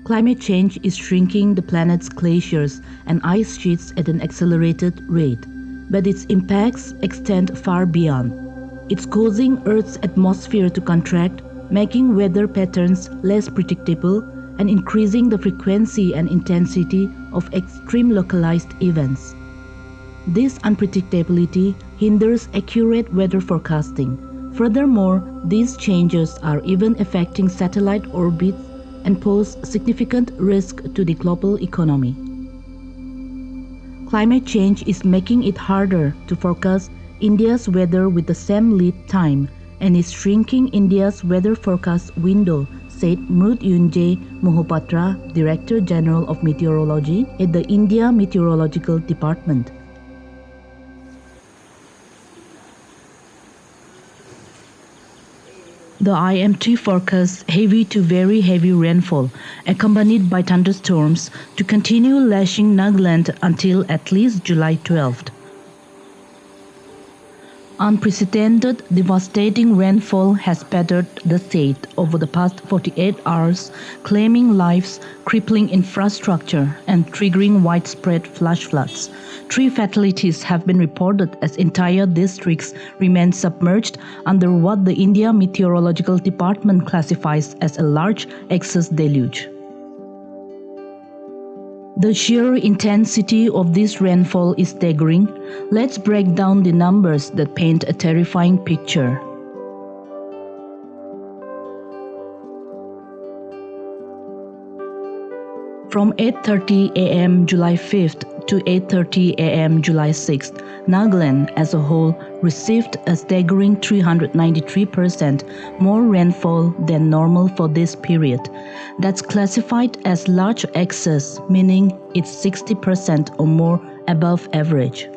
Climate change is shrinking the planet's glaciers and ice sheets at an accelerated rate, but its impacts extend far beyond. It's causing Earth's atmosphere to contract, making weather patterns less predictable and increasing the frequency and intensity of extreme localized events. This unpredictability hinders accurate weather forecasting. Furthermore, these changes are even affecting satellite orbits and pose significant risk to the global economy. Climate change is making it harder to forecast India's weather with the same lead time and is shrinking India's weather forecast window, said Mrutyunjay Mohapatra, Director General of Meteorology at the India Meteorological Department. The IMD forecasts heavy to very heavy rainfall, accompanied by thunderstorms, to continue lashing Nagaland until at least July 12th. Unprecedented, devastating rainfall has battered the state over the past 48 hours, claiming lives, crippling infrastructure, and triggering widespread flash floods. 3 fatalities have been reported as entire districts remain submerged under what the India Meteorological Department classifies as a large excess deluge. The sheer intensity of this rainfall is staggering. Let's break down the numbers that paint a terrifying picture. From 8:30 a.m. July 5th to 8:30 a.m. July 6th, Nagaland as a whole received a staggering 393% more rainfall than normal for this period. That's classified as large excess, meaning it's 60% or more above average.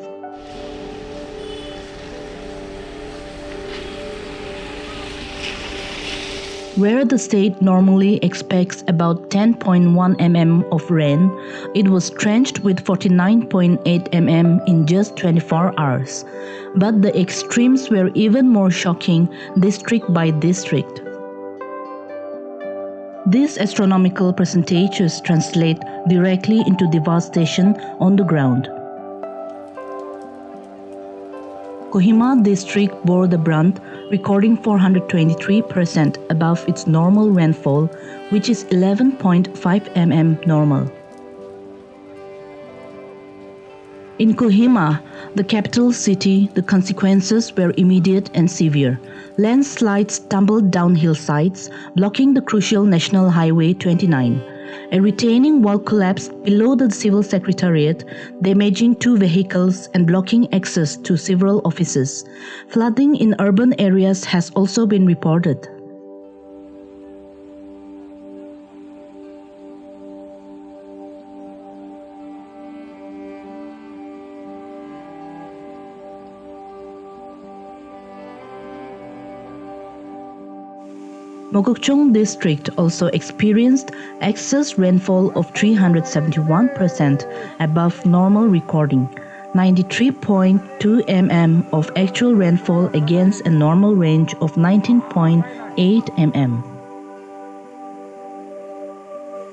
Where the state normally expects about 10.1 mm of rain, it was drenched with 49.8 mm in just 24 hours. But the extremes were even more shocking district by district. These astronomical percentages translate directly into devastation on the ground. Kohima district bore the brunt, recording 423% above its normal rainfall, which is 11.5 mm normal. In Kohima, the capital city, the consequences were immediate and severe. Landslides tumbled down hillsides, blocking the crucial National Highway 29. A retaining wall collapsed below the civil secretariat, damaging 2 vehicles and blocking access to several offices. Flooding in urban areas has also been reported. Mokokchung district also experienced excess rainfall of 371% above normal recording, 93.2 mm of actual rainfall against a normal range of 19.8 mm.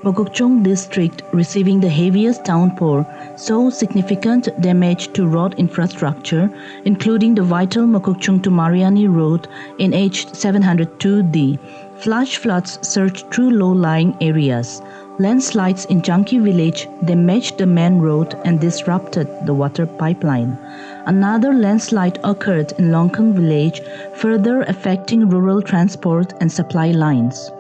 Mokokchung district, receiving the heaviest downpour, saw significant damage to road infrastructure, including the vital Mokokchung to Mariani Road NH 702D. Flash floods surged through low-lying areas. Landslides in Janki village damaged the main road and disrupted the water pipeline. Another landslide occurred in Longkang village, further affecting rural transport and supply lines.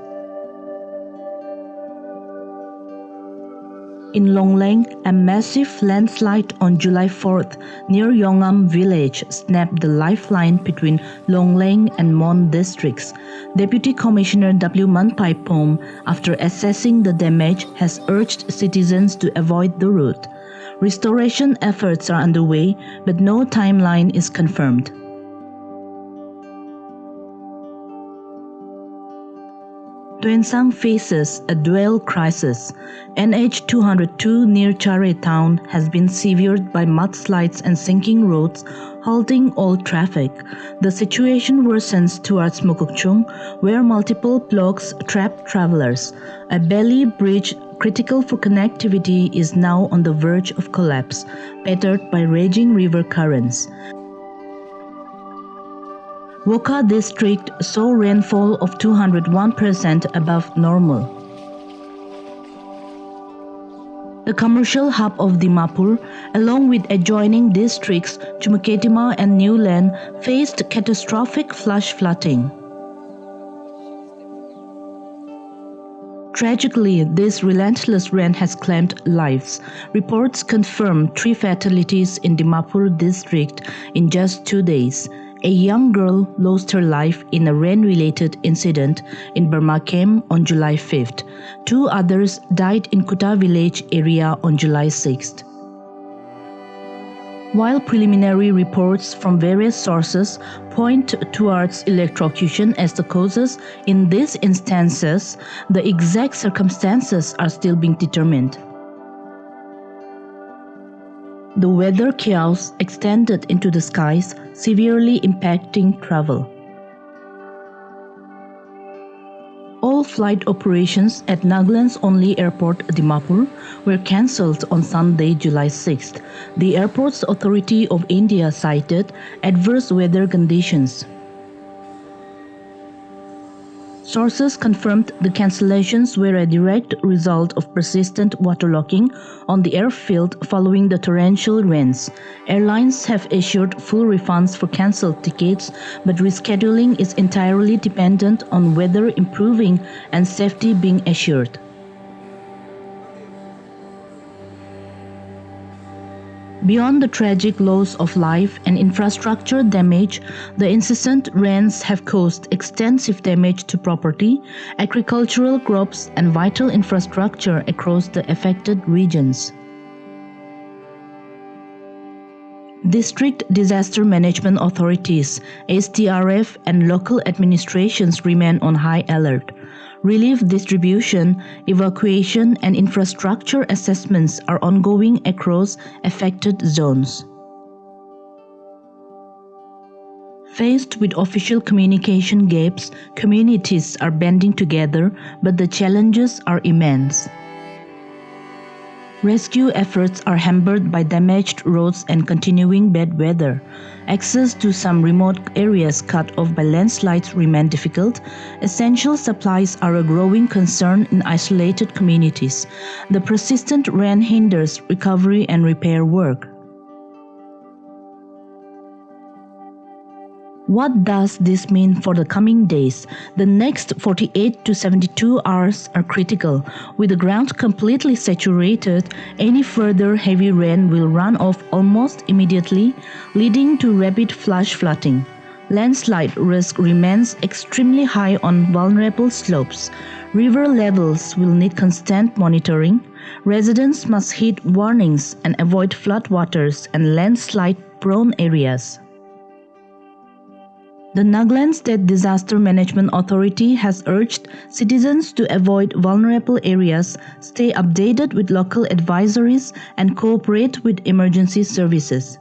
In Longlang, a massive landslide on July 4th near Yongam village snapped the lifeline between Longlang and Mon districts. Deputy Commissioner W. Manpaipom, after assessing the damage, has urged citizens to avoid the route. Restoration efforts are underway, but no timeline is confirmed. Tuensang faces a dual crisis. NH 202 near Chare town has been severed by mudslides and sinking roads, halting all traffic. The situation worsens towards Mokokchung, where multiple blocks trap travelers. A belly bridge critical for connectivity, is now on the verge of collapse, battered by raging river currents. Wokha district saw rainfall of 201% above normal. The commercial hub of Dimapur, along with adjoining districts Chumuketima and Newland, faced catastrophic flash flooding. Tragically, this relentless rain has claimed lives. Reports confirm 3 fatalities in Dimapur district in just 2 days. A young girl lost her life in a rain-related incident in Burmakem on July 5th. 2 others died in Kuta village area on July 6th. While preliminary reports from various sources point towards electrocution as the causes in these instances, the exact circumstances are still being determined. The weather chaos extended into the skies, severely impacting travel. All flight operations at Nagaland's only airport, Dimapur, were cancelled on Sunday, July 6th. The Airports Authority of India cited adverse weather conditions. Sources confirmed the cancellations were a direct result of persistent waterlogging on the airfield following the torrential rains. Airlines have issued full refunds for cancelled tickets, but rescheduling is entirely dependent on weather improving and safety being assured. Beyond the tragic loss of life and infrastructure damage, the incessant rains have caused extensive damage to property, agricultural crops, and vital infrastructure across the affected regions. District Disaster Management Authorities, SDRF, and local administrations remain on high alert. Relief distribution, evacuation, and infrastructure assessments are ongoing across affected zones. Faced with official communication gaps, communities are banding together, but the challenges are immense. Rescue efforts are hampered by damaged roads and continuing bad weather. Access to some remote areas cut off by landslides remain difficult. Essential supplies are a growing concern in isolated communities. The persistent rain hinders recovery and repair work. What does this mean for the coming days? The next 48 to 72 hours are critical. With the ground completely saturated, any further heavy rain will run off almost immediately, leading to rapid flash flooding. Landslide risk remains extremely high on vulnerable slopes. River levels will need constant monitoring. Residents must heed warnings and avoid floodwaters and landslide-prone areas. The Nagaland State Disaster Management Authority has urged citizens to avoid vulnerable areas, stay updated with local advisories, and cooperate with emergency services.